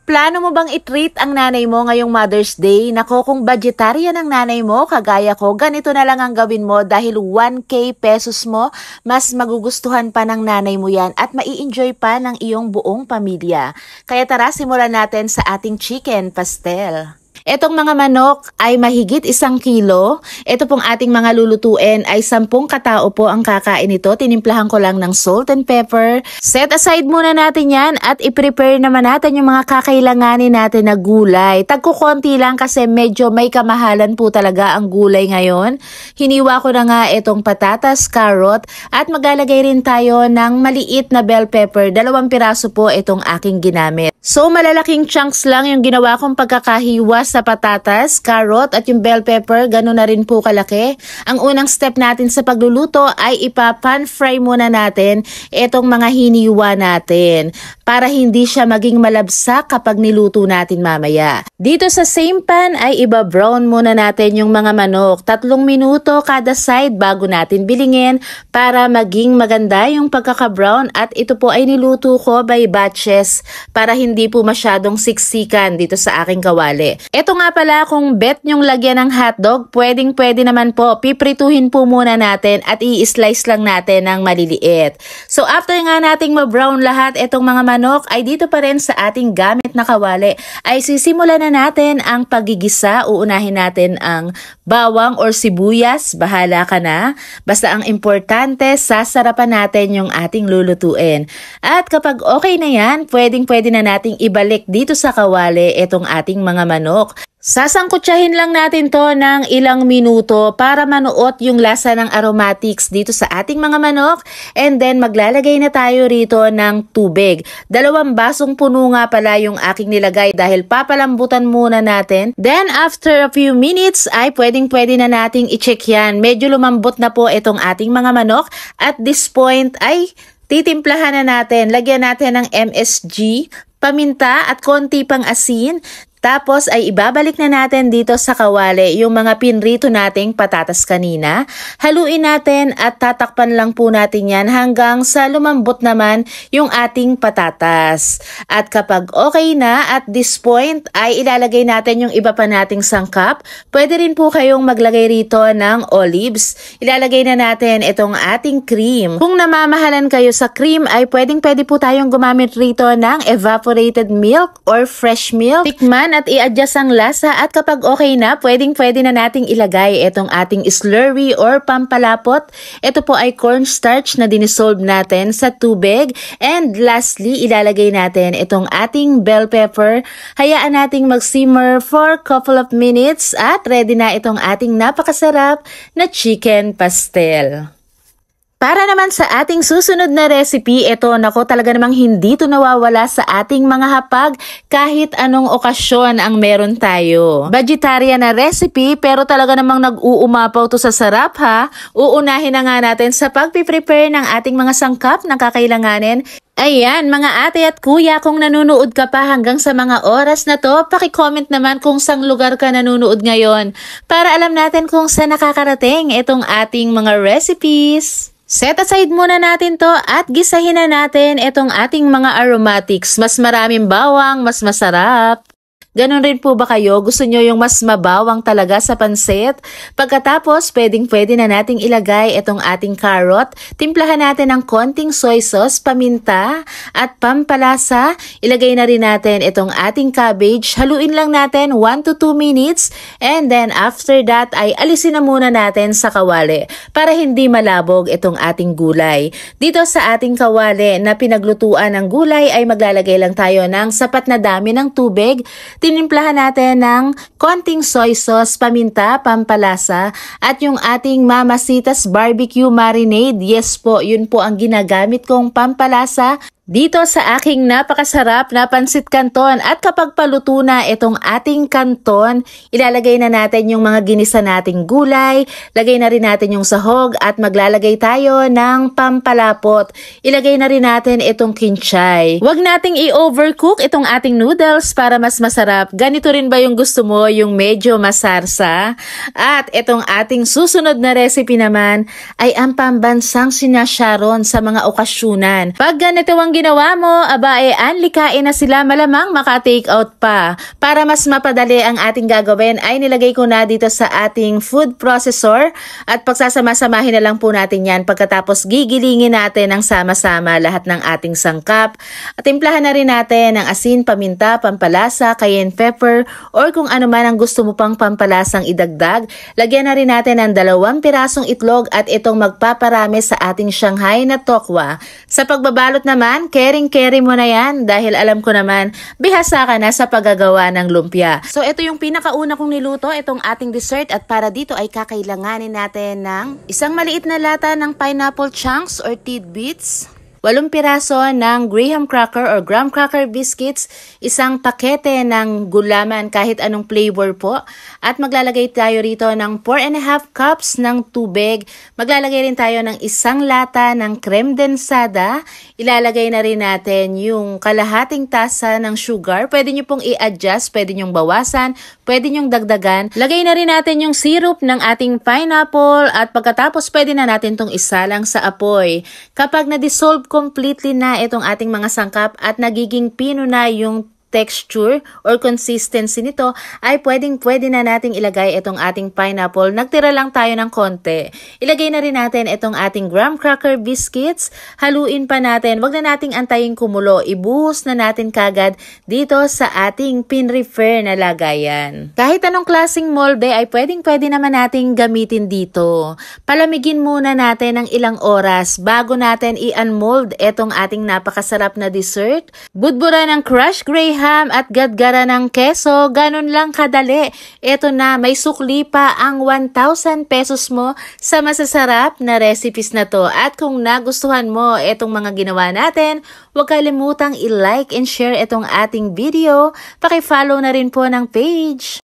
Plano mo bang i-treat ang nanay mo ngayong Mother's Day? Nako, kung vegetarian ang nanay mo, kagaya ko, ganito na lang ang gawin mo dahil 1K pesos mo, mas magugustuhan pa ng nanay mo yan at mai-enjoy pa ng iyong buong pamilya. Kaya tara, simulan natin sa ating chicken pastel. Etong mga manok ay mahigit 1 kilo. Ito pong ating mga lulutuin ay 10 katao po ang kakain ito. Tinimplahan ko lang ng salt and pepper. Set aside muna natin yan at i-prepare naman natin yung mga kakailanganin natin na gulay. Tagkukonti lang kasi medyo may kamahalan po talaga ang gulay ngayon. Hiniwa ko na nga itong patatas, carrot at maglalagay rin tayo ng maliit na bell pepper. 2 piraso po itong aking ginamit. So malalaking chunks lang yung ginawa kong pagkakahiwa sa patatas, carrot at yung bell pepper, gano'n na rin po kalaki. Ang unang step natin sa pagluluto ay ipa-pan fry muna natin itong mga hiniwa natin para hindi siya maging malabsak kapag niluto natin mamaya. Dito sa same pan ay iba-brown muna natin yung mga manok. 3 minuto kada side bago natin bilingin para maging maganda yung pagkaka-brown at ito po ay niluto ko by batches para hindi po masyadong siksikan dito sa aking kawali. Ito nga pala, kung bet nyong lagyan ng hotdog, pwedeng-pwede naman po. Piprituhin po muna natin at i-slice lang natin ng maliliit. So after nga nating ma-brown lahat itong mga manok, ay dito pa rin sa ating gamit na kawali ay sisimulan na natin ang pagigisa. Uunahin natin ang bawang or sibuyas, bahala ka na. Basta ang importante, sasarapan natin yung ating lulutuin. At kapag okay na yan, pwedeng-pwede na nating ibalik dito sa kawali itong ating mga manok. Sasangkutsahin lang natin to ng ilang minuto para manuot yung lasa ng aromatics dito sa ating mga manok. And then maglalagay na tayo rito ng tubig. 2 basong puno nga pala yung aking nilagay dahil papalambutan muna natin. Then after a few minutes ay pwedeng-pwede na nating i-check yan. Medyo lumambot na po itong ating mga manok. At this point ay titimplahan na natin. Lagyan natin ng MSG, paminta at konti pang asin. Tapos ay ibabalik na natin dito sa kawali yung mga pinrito nating patatas kanina. Haluin natin at tatakpan lang po natin yan hanggang sa lumambot naman yung ating patatas. At kapag okay na, at this point ay ilalagay natin yung iba pa nating sangkap. Pwede rin po kayong maglagay rito ng olives. Ilalagay na natin itong ating cream. Kung namamahalan kayo sa cream ay pwedeng-pwede po tayong gumamit rito ng evaporated milk or fresh milk. Tikman at i-adjust ang lasa at kapag okay na, pwedeng-pwede na nating ilagay itong ating slurry or pampalapot. Ito po ay cornstarch na dinisolve natin sa tubig. And lastly, ilalagay natin itong ating bell pepper. Hayaan nating mag-simmer for couple of minutes at ready na itong ating napakasarap na chicken pastel. Para naman sa ating susunod na recipe, ito nako talaga namang hindi ito nawawala sa ating mga hapag kahit anong okasyon ang meron tayo. Vegetarian na recipe pero talaga namang nag-uumapaw to sa sarap ha. Uunahin na nga natin sa pagpiprepare ng ating mga sangkap na kakailanganin. Ayan, mga ate at kuya, kung nanonood ka pa hanggang sa mga oras na to, paki-comment naman kung saang lugar ka nanonood ngayon para alam natin kung saan nakakarating itong ating mga recipes. Set aside muna natin to at gisahin na natin itong ating mga aromatics. Mas maraming bawang, mas masarap. Ganon rin po ba kayo? Gusto nyo yung mas mabawang talaga sa pansit? Pagkatapos, pwedeng-pwede na nating ilagay itong ating carrot. Timplahan natin ng konting soy sauce, paminta, at pampalasa. Ilagay na rin natin itong ating cabbage. Haluin lang natin 1 to 2 minutes. And then after that ay alisin na muna natin sa kawali para hindi malabog itong ating gulay. Dito sa ating kawali na pinaglutuan ng gulay ay maglalagay lang tayo ng sapat na dami ng tubig. Tinimplahan natin ng konting soy sauce, paminta, pampalasa, at yung ating Mamacita's barbecue marinade. Yes po, yun po ang ginagamit kong pampalasa dito sa aking napakasarap na pansit canton. At kapag paluto na itong ating canton, ilalagay na natin yung mga ginisa nating gulay, lagay na rin natin yung sahog at maglalagay tayo ng pampalapot. Ilagay na rin natin itong kinchay. Huwag nating i-overcook itong ating noodles para mas masarap. Ganito rin ba yung gusto mo, yung medyo masarsa? At itong ating susunod na recipe naman ay ang pambansang sinasyaron sa mga okasyunan. Pag ganito ang anong ginawa mo? Aba, anlikain na sila, malamang maka-take out pa. Para mas mapadali ang ating gagawin, ay nilagay ko na dito sa ating food processor at pagsasama-samahin na lang po natin yan. Pagkatapos gigilingin natin ng sama-sama lahat ng ating sangkap. At timplahan na rin natin ng asin, paminta, pampalasa, cayenne pepper, or kung ano man ang gusto mo pang pampalasang idagdag. Lagyan na rin natin ng 2 pirasong itlog at itong magpaparami sa ating Shanghai na tokwa. Sa pagbabalot naman, caring-carry mo na yan dahil alam ko naman, bihasa ka na sa paggagawa ng lumpia. So ito yung pinakauna kong niluto, itong ating dessert, at para dito ay kakailanganin natin ng isang maliit na lata ng pineapple chunks or tidbits, 8 piraso ng graham cracker or graham cracker biscuits, isang pakete ng gulaman kahit anong flavor po, at maglalagay tayo rito ng 4.5 cups ng tubig. Maglalagay rin tayo ng 1 lata ng creme densada. Ilalagay na rin natin yung kalahating tasa ng sugar. Pwede nyo pong i-adjust, pwede nyong bawasan, pwede nyong dagdagan. Lagay na rin natin yung syrup ng ating pineapple at pagkatapos pwede na natin tong isalang sa apoy. Kapag na-dissolve completely na itong ating mga sangkap at nagiging pino na yung texture or consistency nito, ay pwede na nating ilagay itong ating pineapple. Nagtira lang tayo ng konti. Ilagay na rin natin itong ating graham cracker biscuits. Haluin pa natin. Wag na nating antayin kumulo. Ibuhos na natin kagad dito sa ating pin-refer na lagayan. Kahit anong klaseng molde ay pwede naman nating gamitin dito. Palamigin muna natin ng ilang oras bago natin i-unmold itong ating napakasarap na dessert. Budbura ng crushed graham at gadgara ng keso, ganun lang kadali. Ito na, may sukli pa ang 1,000 pesos mo sa masasarap na recipes na to. At kung nagustuhan mo itong mga ginawa natin, huwag kalimutang i-like and share itong ating video. Paki-follow na rin po ng page.